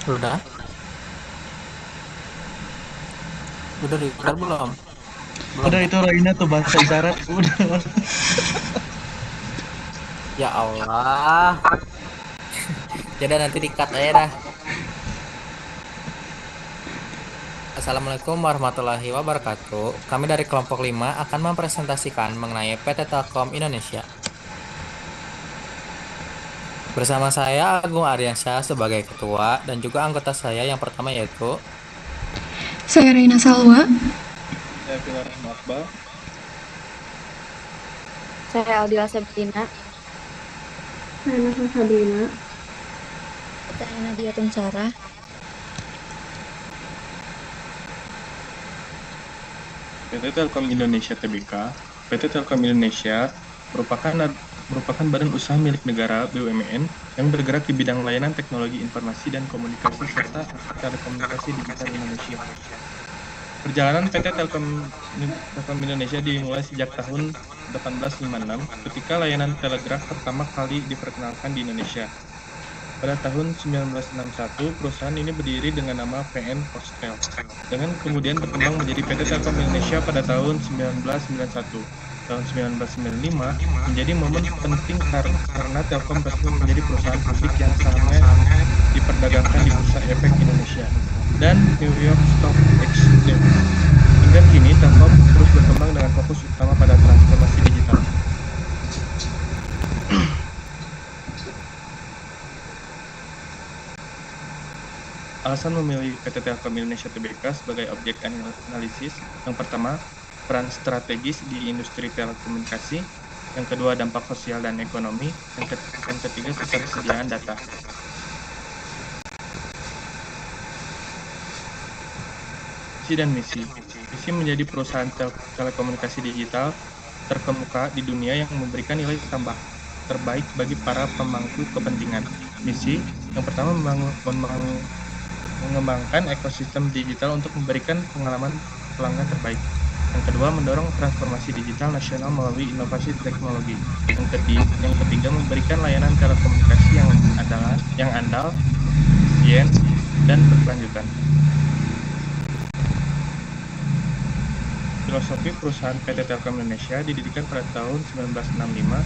Udah? Udah record belum? Belum Udah ya? itu Raina tuh bahasa isyarat udah. Ya Allah. Ya udah nanti di-cut aja dah. Assalamualaikum warahmatullahi wabarakatuh. Kami dari kelompok 5 akan mempresentasikan mengenai PT Telkom Indonesia. Bersama saya Agung Aryansyah sebagai ketua dan juga anggota saya yang pertama yaitu Saya Reina Salwa. Saya Pilar Akbal. Saya Aldila Sabrina. Saya Nasa Sabrina. Saya Nadia Tunsara. PT Telkom Indonesia Tbk. PT Telkom Indonesia merupakan badan usaha milik negara BUMN yang bergerak di bidang layanan teknologi informasi dan komunikasi serta telekomunikasi digital Indonesia. Perjalanan PT Telkom Indonesia dimulai sejak tahun 1856 ketika layanan telegraf pertama kali diperkenalkan di Indonesia. Pada tahun 1961, perusahaan ini berdiri dengan nama PN Postel, dengan kemudian berkembang menjadi PT Telkom Indonesia pada tahun 1991. Tahun 1995 menjadi momen penting karena Telkom resmi menjadi perusahaan publik yang sahamnya diperdagangkan di Bursa Efek Indonesia dan New York Stock Exchange. Hingga kini, Telkom terus berkembang dengan fokus utama pada transformasi digital. Alasan memilih PT Telkom Indonesia Tbk sebagai objek analisis: yang pertama, peran strategis di industri telekomunikasi; yang kedua, dampak sosial dan ekonomi; yang ketiga, ketersediaan data. Visi dan misi. Visi menjadi perusahaan telekomunikasi digital terkemuka di dunia yang memberikan nilai tambah terbaik bagi para pemangku kepentingan. Misi yang pertama, mengembangkan ekosistem digital untuk memberikan pengalaman pelanggan terbaik. Yang kedua, mendorong transformasi digital nasional melalui inovasi teknologi. Yang ketiga, memberikan layanan telekomunikasi yang andal, efisien, dan berkelanjutan. Filosofi perusahaan PT Telkom Indonesia didirikan pada tahun 1965.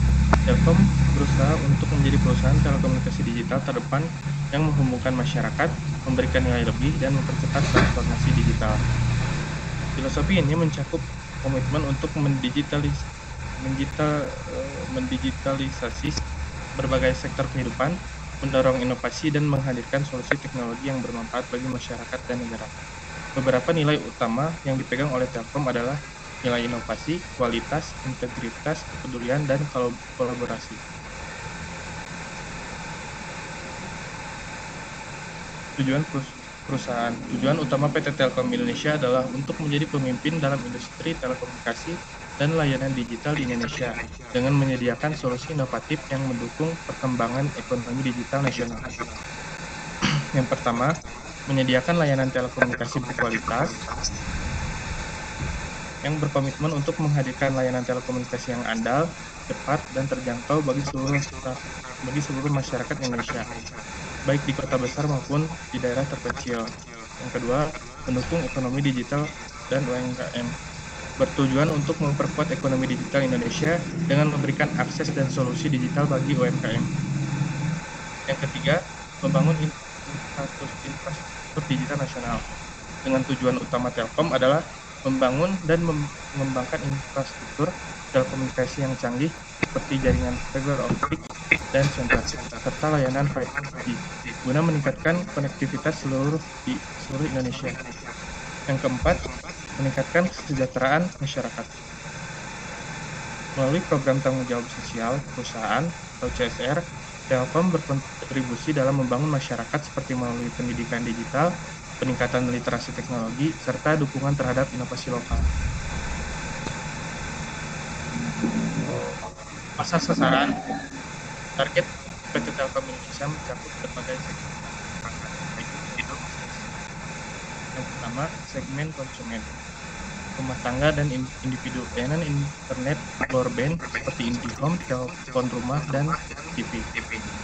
Telkom berusaha untuk menjadi perusahaan telekomunikasi digital terdepan yang menghubungkan masyarakat, memberikan nilai lebih, dan mempercepat transformasi digital. Filosofi ini mencakup komitmen untuk mendigitalisasi berbagai sektor kehidupan, mendorong inovasi, dan menghadirkan solusi teknologi yang bermanfaat bagi masyarakat dan negara. Beberapa nilai utama yang dipegang oleh Telkom adalah nilai inovasi, kualitas, integritas, kepedulian, dan kolaborasi. Tujuan utama PT Telkom Indonesia adalah untuk menjadi pemimpin dalam industri telekomunikasi dan layanan digital di Indonesia dengan menyediakan solusi inovatif yang mendukung perkembangan ekonomi digital nasional. Yang pertama, menyediakan layanan telekomunikasi berkualitas yang berkomitmen untuk menghadirkan layanan telekomunikasi yang andal, cepat, dan terjangkau bagi seluruh masyarakat Indonesia, baik di kota besar maupun di daerah terpencil. Yang kedua, mendukung ekonomi digital dan UMKM, bertujuan untuk memperkuat ekonomi digital Indonesia dengan memberikan akses dan solusi digital bagi UMKM. Yang ketiga, membangun infrastruktur digital nasional. Dengan tujuan utama Telkom adalah membangun dan mengembangkan infrastruktur telekomunikasi yang canggih seperti jaringan fiber optik dan senter, serta layanan 5G, guna meningkatkan konektivitas di seluruh Indonesia. Yang keempat, meningkatkan kesejahteraan masyarakat. Melalui program tanggung jawab sosial perusahaan atau CSR, Telkom berkontribusi dalam membangun masyarakat seperti melalui pendidikan digital, peningkatan literasi teknologi, serta dukungan terhadap inovasi lokal. Pasar sasaran. Target PT Telkom Indonesia mencakup berbagai segmen masyarakat, baik individu maupun. Yang pertama, segmen konsumen. rumah tangga dan individu. Layanan internet broadband seperti IndiHome, telepon rumah, dan TV.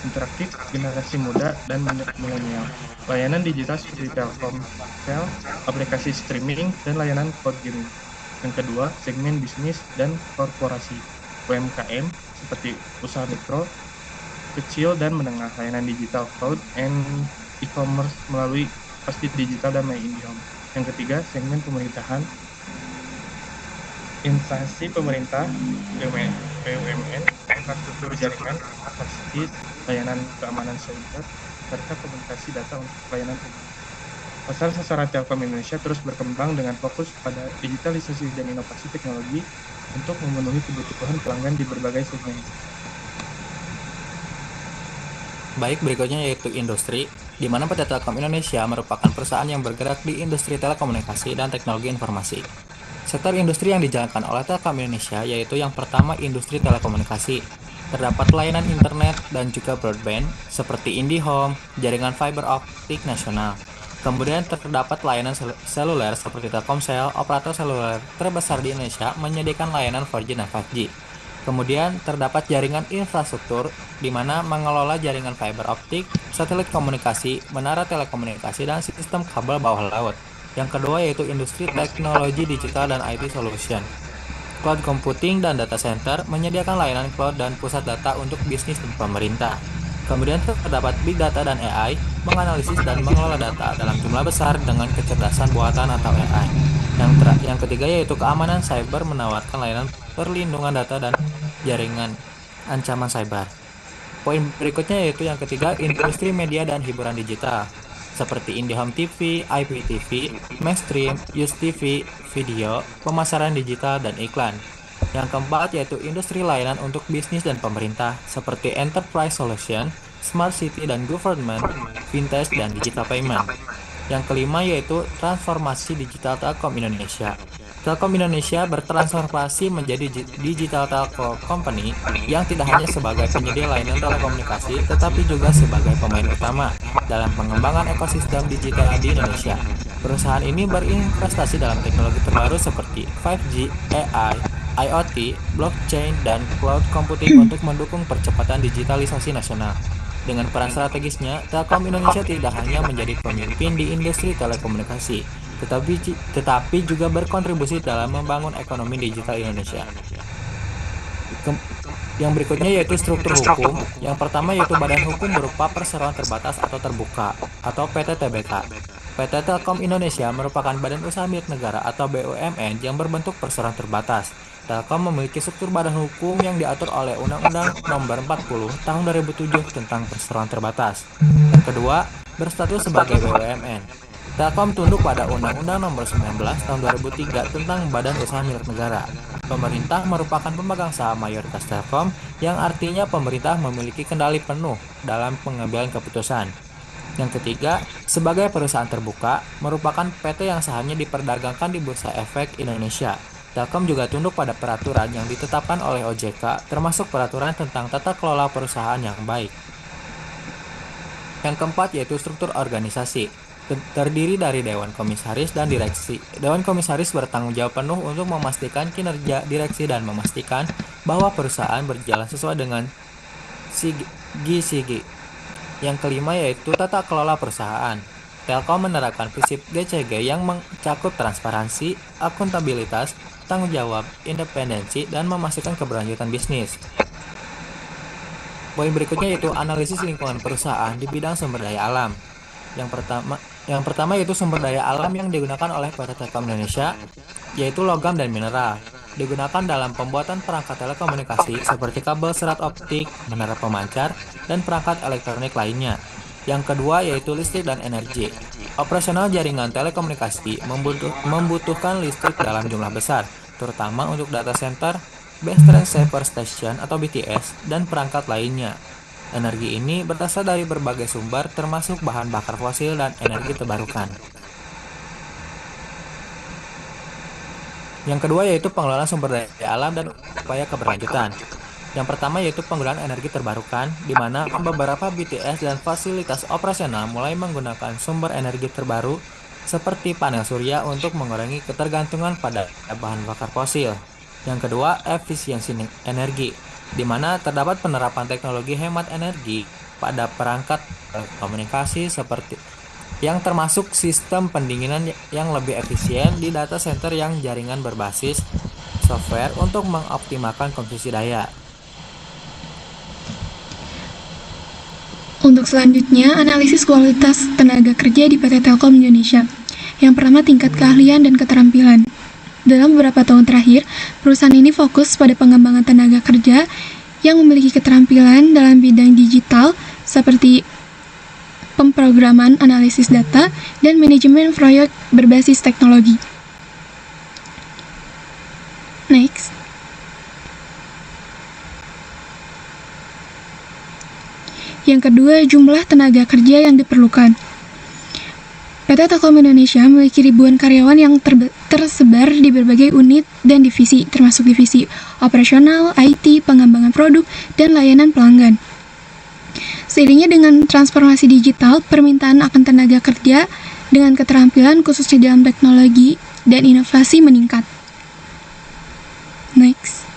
Interaktif generasi muda dan milenial. Layanan digital seperti Telkomsel, aplikasi streaming, dan layanan cloud gaming. Yang kedua, segmen bisnis dan korporasi. UMKM seperti usaha mikro, kecil dan menengah, layanan digital cloud and e-commerce melalui pasti digital dan My IndiHome. Yang ketiga, segmen pemerintahan, instansi pemerintah, BUMN, infrastruktur jaringan, pasti layanan keamanan cyber, serta komunikasi data untuk pelayanan publik. Pasar sasaran Telkom Indonesia terus berkembang dengan fokus pada digitalisasi dan inovasi teknologi untuk memenuhi kebutuhan pelanggan di berbagai segmen. Baik, berikutnya yaitu industri, di mana PT Telkom Indonesia merupakan perusahaan yang bergerak di industri telekomunikasi dan teknologi informasi. Sektor industri yang dijalankan oleh Telkom Indonesia yaitu yang pertama industri telekomunikasi. Terdapat layanan internet dan juga broadband seperti IndiHome, jaringan fiber optik nasional. Kemudian terdapat layanan seluler seperti Telkomsel, operator seluler terbesar di Indonesia menyediakan layanan 4G dan 5G. Kemudian terdapat jaringan infrastruktur di mana mengelola jaringan fiber optik, satelit komunikasi, menara telekomunikasi, dan sistem kabel bawah laut. Yang kedua yaitu industri teknologi digital dan IT solution. Cloud computing dan data center menyediakan layanan cloud dan pusat data untuk bisnis dan pemerintah. Kemudian terdapat big data dan AI, menganalisis dan mengelola data dalam jumlah besar dengan kecerdasan buatan atau AI. Yang ketiga yaitu keamanan cyber menawarkan layanan perlindungan data dan jaringan ancaman cyber. Poin berikutnya yaitu yang ketiga industri media dan hiburan digital seperti IndiHome TV, IPTV, Maxstream, USTV, video, pemasaran digital, dan iklan. Yang keempat yaitu industri layanan untuk bisnis dan pemerintah seperti Enterprise Solution, Smart City dan Government, Fintech, dan Digital Payment. Yang kelima yaitu transformasi digital Telkom Indonesia. Telkom Indonesia bertransformasi menjadi digital telco company yang tidak hanya sebagai penyedia layanan telekomunikasi tetapi juga sebagai pemain utama dalam pengembangan ekosistem digital di Indonesia. Perusahaan ini berinvestasi dalam teknologi terbaru seperti 5G, AI, IoT, blockchain, dan cloud computing untuk mendukung percepatan digitalisasi nasional. Dengan peran strategisnya, Telkom Indonesia tidak hanya menjadi pemimpin di industri telekomunikasi, tetapi juga berkontribusi dalam membangun ekonomi digital Indonesia. Yang berikutnya yaitu struktur hukum. Yang pertama yaitu badan hukum berupa perseroan terbatas atau terbuka, atau PT TBK. PT Telkom Indonesia merupakan badan usaha milik negara atau BUMN yang berbentuk perseroan terbatas. Telkom memiliki struktur badan hukum yang diatur oleh Undang-Undang Nomor 40 Tahun 2007 tentang perseroan terbatas. Yang kedua, berstatus sebagai BUMN. Telkom tunduk pada Undang-Undang Nomor 19 Tahun 2003 tentang Badan Usaha Milik Negara. Pemerintah merupakan pemegang saham mayoritas Telkom, yang artinya pemerintah memiliki kendali penuh dalam pengambilan keputusan. Yang ketiga, sebagai perusahaan terbuka, merupakan PT yang sahamnya diperdagangkan di Bursa Efek Indonesia. Telkom juga tunduk pada peraturan yang ditetapkan oleh OJK, termasuk peraturan tentang tata kelola perusahaan yang baik. Yang keempat yaitu struktur organisasi. Terdiri dari Dewan Komisaris dan Direksi. Dewan Komisaris bertanggung jawab penuh untuk memastikan kinerja direksi dan memastikan bahwa perusahaan berjalan sesuai dengan SIGI. Yang kelima yaitu tata kelola perusahaan. Telkom menerapkan prinsip GCG yang mencakup transparansi, akuntabilitas, tanggung jawab, independensi, dan memastikan keberlanjutan bisnis. Poin berikutnya yaitu analisis lingkungan perusahaan di bidang sumber daya alam. Yang pertama yaitu sumber daya alam yang digunakan oleh PT Telkom Indonesia, yaitu logam dan mineral. Digunakan dalam pembuatan perangkat telekomunikasi seperti kabel serat optik, menara pemancar, dan perangkat elektronik lainnya. Yang kedua yaitu listrik dan energi. Operasional jaringan telekomunikasi membutuhkan listrik dalam jumlah besar, terutama untuk data center, base transceiver station atau BTS, dan perangkat lainnya. Energi ini berasal dari berbagai sumber termasuk bahan bakar fosil dan energi terbarukan. Yang kedua yaitu pengelolaan sumber daya alam dan upaya keberlanjutan. Yang pertama yaitu penggunaan energi terbarukan, di mana beberapa BTS dan fasilitas operasional mulai menggunakan sumber energi terbaru seperti panel surya untuk mengurangi ketergantungan pada bahan bakar fosil. Yang kedua, efisiensi energi, di mana terdapat penerapan teknologi hemat energi pada perangkat komunikasi seperti yang termasuk sistem pendinginan yang lebih efisien di data center yang jaringan berbasis software untuk mengoptimalkan konsumsi daya. Untuk selanjutnya, analisis kualitas tenaga kerja di PT Telkom Indonesia. Yang pertama, tingkat keahlian dan keterampilan. Dalam beberapa tahun terakhir, perusahaan ini fokus pada pengembangan tenaga kerja yang memiliki keterampilan dalam bidang digital seperti pemrograman, analisis data, dan manajemen proyek berbasis teknologi. Next. Yang kedua, jumlah tenaga kerja yang diperlukan. PT Telkom Indonesia memiliki ribuan karyawan yang tersebar di berbagai unit dan divisi, termasuk divisi operasional, IT, pengembangan produk, dan layanan pelanggan. Seiringnya dengan transformasi digital, permintaan akan tenaga kerja dengan keterampilan khususnya dalam teknologi dan inovasi meningkat. Next.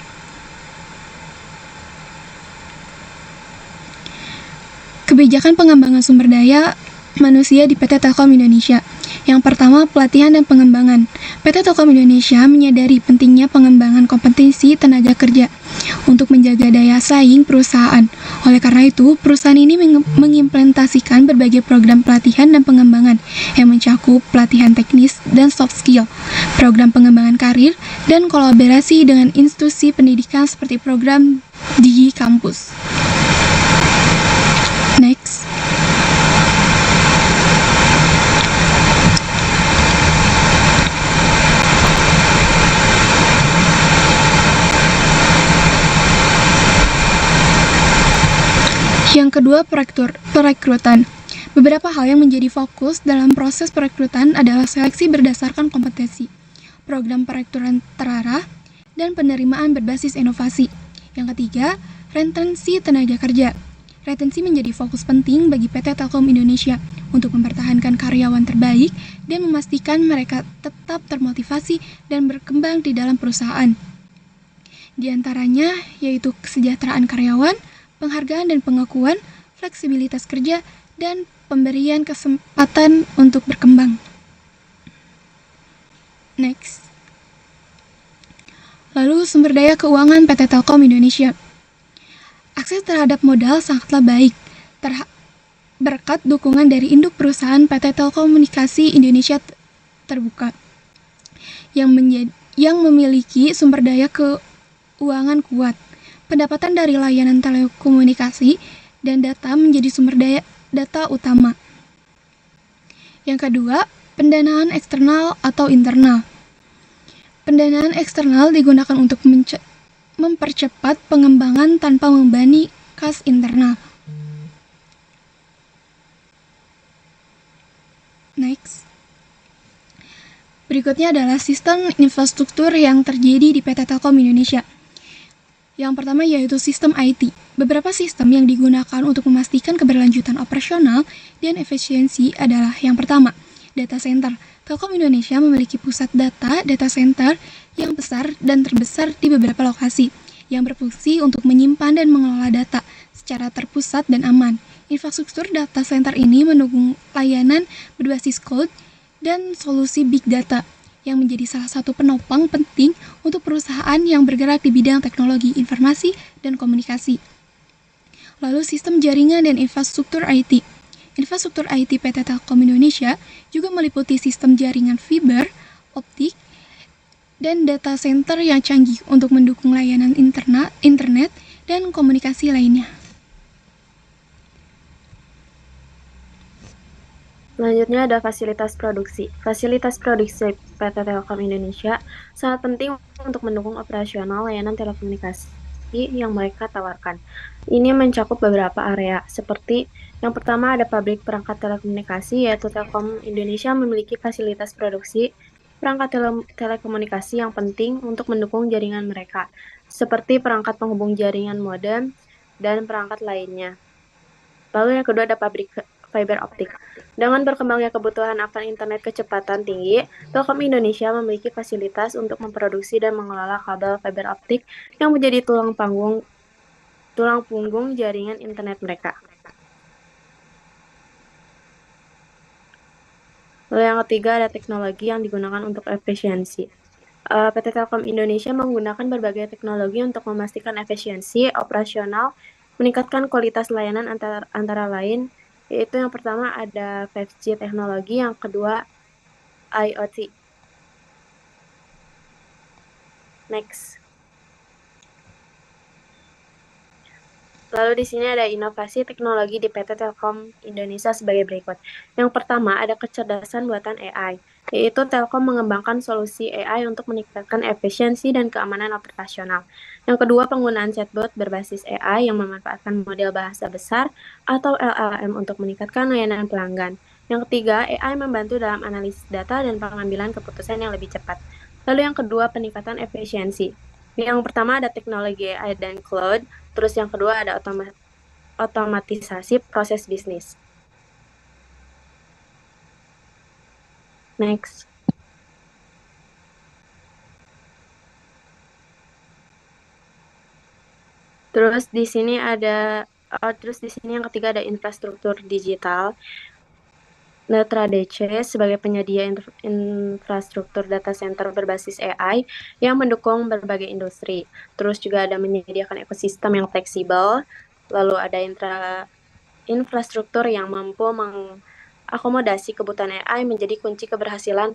Kebijakan pengembangan sumber daya manusia di PT Telkom Indonesia. Yang pertama, pelatihan dan pengembangan. PT Telkom Indonesia menyadari pentingnya pengembangan kompetensi tenaga kerja untuk menjaga daya saing perusahaan. Oleh karena itu, perusahaan ini mengimplementasikan berbagai program pelatihan dan pengembangan yang mencakup pelatihan teknis dan soft skill, program pengembangan karir, dan kolaborasi dengan institusi pendidikan seperti program Digi Kampus. Next. Yang kedua, perekrutan. Beberapa hal yang menjadi fokus dalam proses perekrutan adalah seleksi berdasarkan kompetensi, program perekrutan terarah, dan penerimaan berbasis inovasi. Yang ketiga, retensi tenaga kerja. Retensi menjadi fokus penting bagi PT Telkom Indonesia untuk mempertahankan karyawan terbaik dan memastikan mereka tetap termotivasi dan berkembang di dalam perusahaan. Di antaranya yaitu kesejahteraan karyawan, penghargaan dan pengakuan, fleksibilitas kerja, dan pemberian kesempatan untuk berkembang. Next. Lalu sumber daya keuangan PT Telkom Indonesia. Akses terhadap modal sangatlah baik, berkat dukungan dari induk perusahaan PT Telekomunikasi Indonesia Terbuka, yang memiliki sumber daya keuangan kuat. Pendapatan dari layanan telekomunikasi dan data menjadi sumber data utama. Yang kedua, pendanaan eksternal atau internal. Pendanaan eksternal digunakan untuk mempercepat pengembangan tanpa membebani kas internal. Next. Berikutnya adalah sistem infrastruktur yang terjadi di PT Telkom Indonesia. Yang pertama yaitu sistem IT. Beberapa sistem yang digunakan untuk memastikan keberlanjutan operasional dan efisiensi adalah yang pertama, data center. Telkom Indonesia memiliki pusat data center yang besar dan terbesar di beberapa lokasi, yang berfungsi untuk menyimpan dan mengelola data secara terpusat dan aman. Infrastruktur data center ini mendukung layanan berbasis cloud dan solusi big data, yang menjadi salah satu penopang penting untuk perusahaan yang bergerak di bidang teknologi informasi dan komunikasi. Lalu sistem jaringan dan infrastruktur IT. Infrastruktur IT PT Telkom Indonesia juga meliputi sistem jaringan fiber, optik, dan data center yang canggih untuk mendukung layanan internet dan komunikasi lainnya. Selanjutnya ada fasilitas produksi. Fasilitas produksi PT Telkom Indonesia sangat penting untuk mendukung operasional layanan telekomunikasi yang mereka tawarkan. Ini mencakup beberapa area, seperti yang pertama ada pabrik perangkat telekomunikasi, yaitu Telkom Indonesia memiliki fasilitas produksi perangkat telekomunikasi yang penting untuk mendukung jaringan mereka, seperti perangkat penghubung jaringan modem dan perangkat lainnya. Lalu yang kedua ada pabrik fiber optik. Dengan berkembangnya kebutuhan akan internet kecepatan tinggi, Telkom Indonesia memiliki fasilitas untuk memproduksi dan mengelola kabel fiber optik yang menjadi tulang punggung jaringan internet mereka. Lalu yang ketiga ada teknologi yang digunakan untuk efisiensi. PT Telkom Indonesia menggunakan berbagai teknologi untuk memastikan efisiensi operasional, meningkatkan kualitas layanan antara lain, yaitu yang pertama ada 5G teknologi, yang kedua IoT. Next. Lalu di sini ada inovasi teknologi di PT Telkom Indonesia sebagai berikut. Yang pertama ada kecerdasan buatan AI, yaitu Telkom mengembangkan solusi AI untuk meningkatkan efisiensi dan keamanan operasional. Yang kedua penggunaan chatbot berbasis AI yang memanfaatkan model bahasa besar atau LLM untuk meningkatkan layanan pelanggan. Yang ketiga, AI membantu dalam analisis data dan pengambilan keputusan yang lebih cepat. Lalu yang kedua, peningkatan efisiensi. Yang pertama ada teknologi AI dan cloud. Terus yang kedua ada otomatisasi proses bisnis. Next. Terus di sini yang ketiga ada infrastruktur digital. Netra DC sebagai penyedia infrastruktur data center berbasis AI yang mendukung berbagai industri. Terus juga ada menyediakan ekosistem yang fleksibel. Lalu ada infrastruktur yang mampu mengakomodasi kebutuhan AI menjadi kunci keberhasilan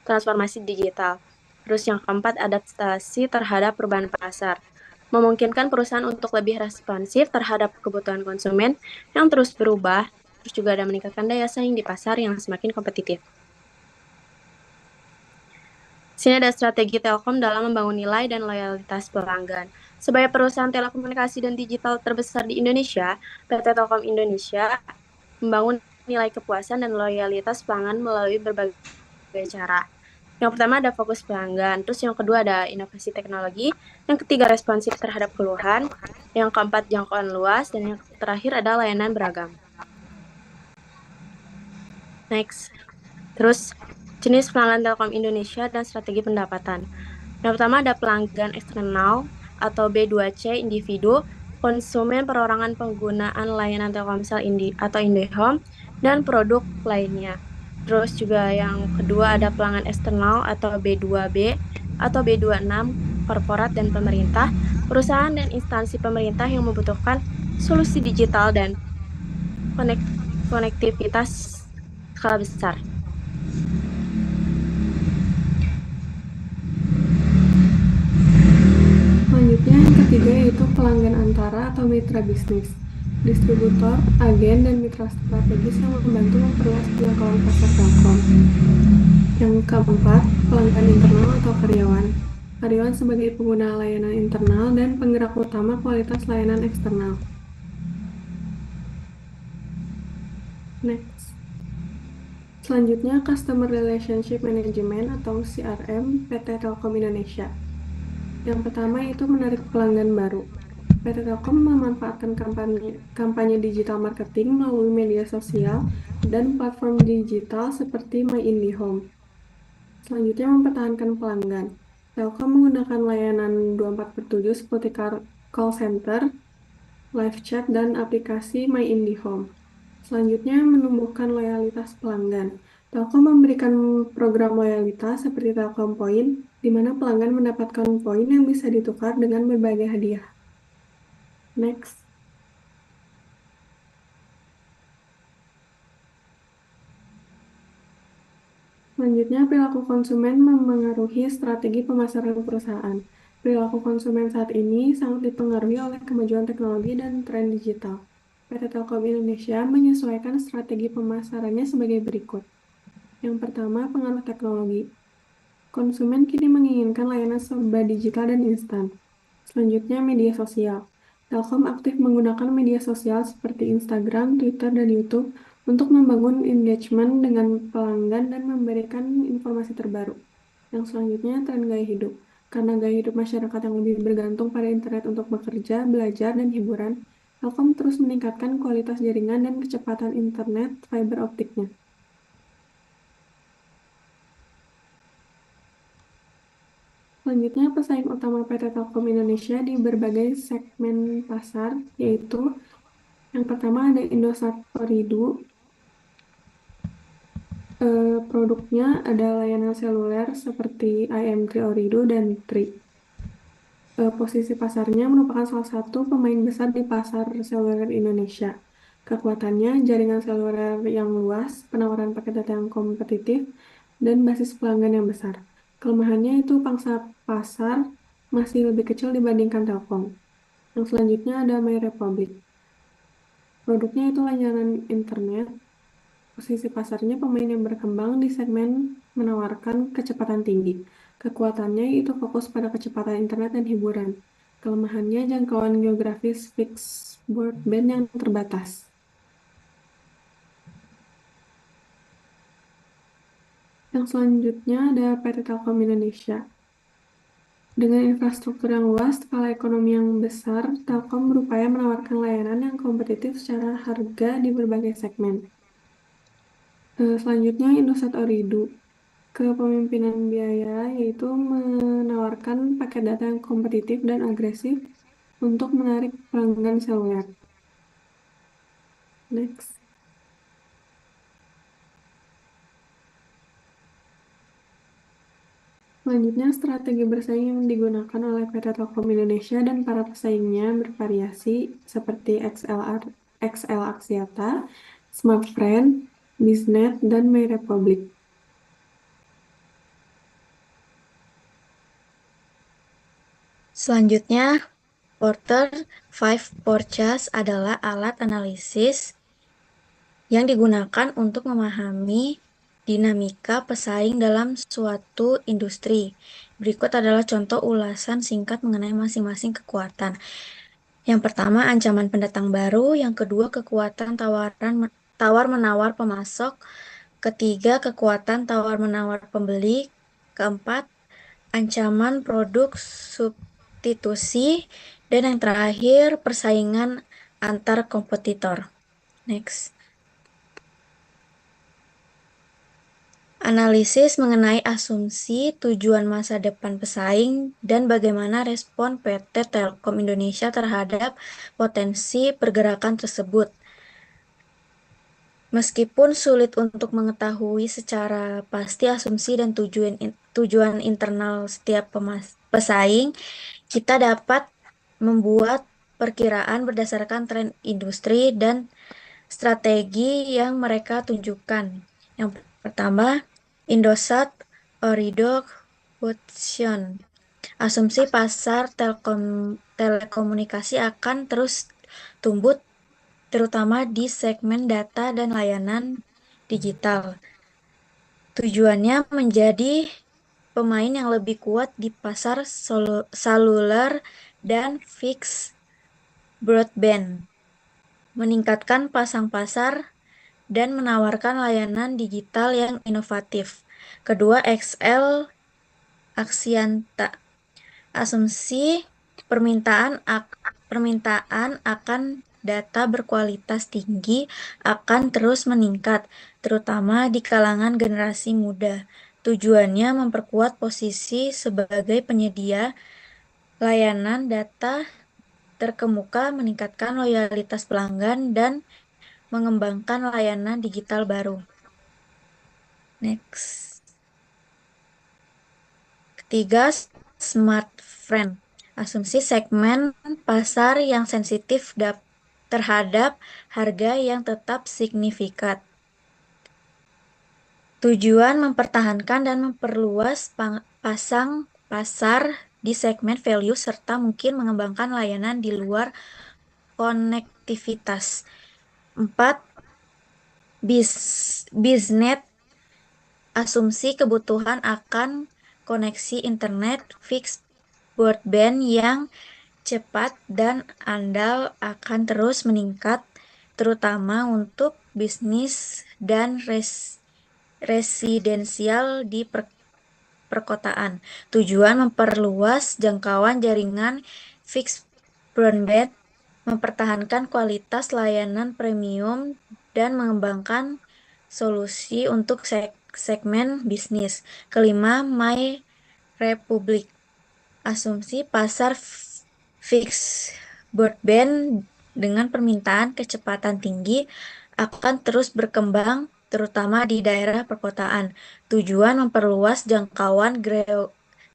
transformasi digital. Terus yang keempat, adaptasi terhadap perubahan pasar. Memungkinkan perusahaan untuk lebih responsif terhadap kebutuhan konsumen yang terus berubah. Terus juga ada meningkatkan daya saing di pasar yang semakin kompetitif. Sini ada strategi Telkom dalam membangun nilai dan loyalitas pelanggan. Sebagai perusahaan telekomunikasi dan digital terbesar di Indonesia, PT Telkom Indonesia membangun nilai kepuasan dan loyalitas pelanggan melalui berbagai cara. Yang pertama ada fokus pelanggan, terus yang kedua ada inovasi teknologi, yang ketiga responsif terhadap keluhan, yang keempat jangkauan luas, dan yang terakhir ada layanan beragam. Next. Terus jenis pelanggan Telkom Indonesia dan strategi pendapatan. Yang pertama ada pelanggan eksternal atau B2C individu, konsumen perorangan penggunaan layanan Telkomsel atau IndiHome, dan produk lainnya. Terus juga yang kedua ada pelanggan eksternal atau B2B atau B26, korporat dan pemerintah, perusahaan dan instansi pemerintah yang membutuhkan solusi digital dan konektivitas skala besar. Selanjutnya yang ketiga yaitu pelanggan antara atau mitra bisnis, distributor, agen, dan mitra strategis yang membantu memperluas jangkauan pasar Telkom. Yang keempat, pelanggan internal atau karyawan. Karyawan sebagai pengguna layanan internal dan penggerak utama kualitas layanan eksternal. Next. Selanjutnya, Customer Relationship Management atau CRM PT Telkom Indonesia. Yang pertama itu menarik pelanggan baru. PT Telkom memanfaatkan kampanye digital marketing melalui media sosial dan platform digital seperti My IndiHome. Selanjutnya mempertahankan pelanggan. Telkom menggunakan layanan 24/7 seperti call center, live chat, dan aplikasi My IndiHome. Selanjutnya menumbuhkan loyalitas pelanggan. Telkom memberikan program loyalitas seperti Telkom Point, di mana pelanggan mendapatkan poin yang bisa ditukar dengan berbagai hadiah. Next. Selanjutnya, perilaku konsumen memengaruhi strategi pemasaran perusahaan. Perilaku konsumen saat ini sangat dipengaruhi oleh kemajuan teknologi dan tren digital. PT Telkom Indonesia menyesuaikan strategi pemasarannya sebagai berikut. Yang pertama, pengaruh teknologi. Konsumen kini menginginkan layanan serba digital dan instan. Selanjutnya, media sosial. Telkom aktif menggunakan media sosial seperti Instagram, Twitter, dan YouTube untuk membangun engagement dengan pelanggan dan memberikan informasi terbaru. Yang selanjutnya, tren gaya hidup. Karena gaya hidup masyarakat yang lebih bergantung pada internet untuk bekerja, belajar, dan hiburan, Telkom terus meningkatkan kualitas jaringan dan kecepatan internet fiber optiknya. Selanjutnya, pesaing utama PT Telkom Indonesia di berbagai segmen pasar, yaitu yang pertama ada Indosat Ooredoo. Produknya ada layanan seluler seperti IM3 Ooredoo dan Tri. Posisi pasarnya merupakan salah satu pemain besar di pasar seluler Indonesia. Kekuatannya, jaringan seluler yang luas, penawaran paket data yang kompetitif, dan basis pelanggan yang besar. Kelemahannya itu pangsa pasar masih lebih kecil dibandingkan Telkom. Yang selanjutnya ada MyRepublic. Produknya itu layanan internet. Posisi pasarnya pemain yang berkembang di segmen menawarkan kecepatan tinggi. Kekuatannya itu fokus pada kecepatan internet dan hiburan. Kelemahannya jangkauan geografis fixed broadband yang terbatas. Yang selanjutnya ada PT Telkom Indonesia. Dengan infrastruktur yang luas, skala ekonomi yang besar, Telkom berupaya menawarkan layanan yang kompetitif secara harga di berbagai segmen. Selanjutnya Indosat Ooredoo. Kepemimpinan biaya yaitu menawarkan paket data yang kompetitif dan agresif untuk menarik pelanggan seluler. Next. Selanjutnya, strategi bersaing yang digunakan oleh PT Telkom Indonesia dan para pesaingnya bervariasi seperti XL Axiata, Smartfren, Biznet, dan MyRepublic. Selanjutnya, Porter 5 Forecast adalah alat analisis yang digunakan untuk memahami dinamika pesaing dalam suatu industri. Berikut adalah contoh ulasan singkat mengenai masing-masing kekuatan. Yang pertama, ancaman pendatang baru. Yang kedua, kekuatan tawar-menawar pemasok. Ketiga, kekuatan tawar-menawar pembeli. Keempat, ancaman produk substitusi. Dan yang terakhir, persaingan antar kompetitor. Next. Analisis mengenai asumsi tujuan masa depan pesaing dan bagaimana respon PT Telkom Indonesia terhadap potensi pergerakan tersebut. Meskipun sulit untuk mengetahui secara pasti asumsi dan tujuan internal setiap pesaing, kita dapat membuat perkiraan berdasarkan tren industri dan strategi yang mereka tunjukkan. Yang pertama, Indosat Ooredoo Quotient. Asumsi pasar telekomunikasi akan terus tumbuh terutama di segmen data dan layanan digital. Tujuannya menjadi pemain yang lebih kuat di pasar seluler dan fixed broadband, meningkatkan pasang pasar, dan menawarkan layanan digital yang inovatif. Kedua, XL Axiata. Asumsi permintaan akan data berkualitas tinggi akan terus meningkat, terutama di kalangan generasi muda. Tujuannya memperkuat posisi sebagai penyedia layanan data terkemuka, meningkatkan loyalitas pelanggan, dan mengembangkan layanan digital baru. Next. Ketiga, Smartfren. Asumsi segmen pasar yang sensitif terhadap harga yang tetap signifikan. Tujuan mempertahankan dan memperluas pasang pasar di segmen value serta mungkin mengembangkan layanan di luar konektivitas. 4. Biznet. Asumsi kebutuhan akan koneksi internet fixed broadband yang cepat dan andal akan terus meningkat, terutama untuk bisnis dan residensial di perkotaan. Tujuan memperluas jangkauan jaringan fixed broadband, mempertahankan kualitas layanan premium, dan mengembangkan solusi untuk segmen bisnis. Kelima, My Republic. Asumsi pasar fixed broadband dengan permintaan kecepatan tinggi akan terus berkembang, terutama di daerah perkotaan. Tujuan memperluas jangkauan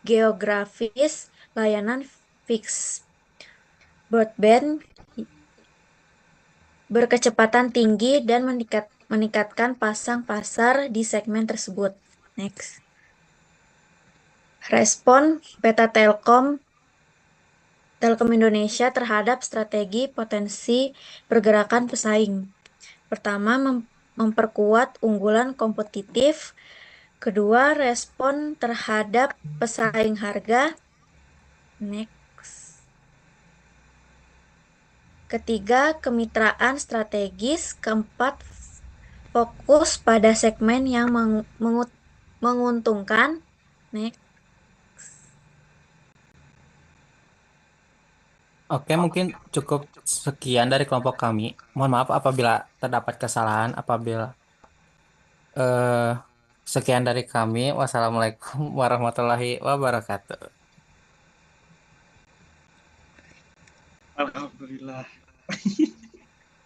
geografis layanan fixed broadband berkecepatan tinggi dan meningkatkan pasang pasar di segmen tersebut. Next. Respon PT Telkom Indonesia terhadap strategi potensi pergerakan pesaing. Pertama, memperkuat unggulan kompetitif. Kedua, respon terhadap pesaing harga. Next. Ketiga, kemitraan strategis. Keempat, fokus pada segmen yang menguntungkan. Next. Oke, mungkin cukup sekian dari kelompok kami. Mohon maaf apabila terdapat kesalahan, apabila eh sekian dari kami. Wassalamualaikum warahmatullahi wabarakatuh. Alhamdulillah.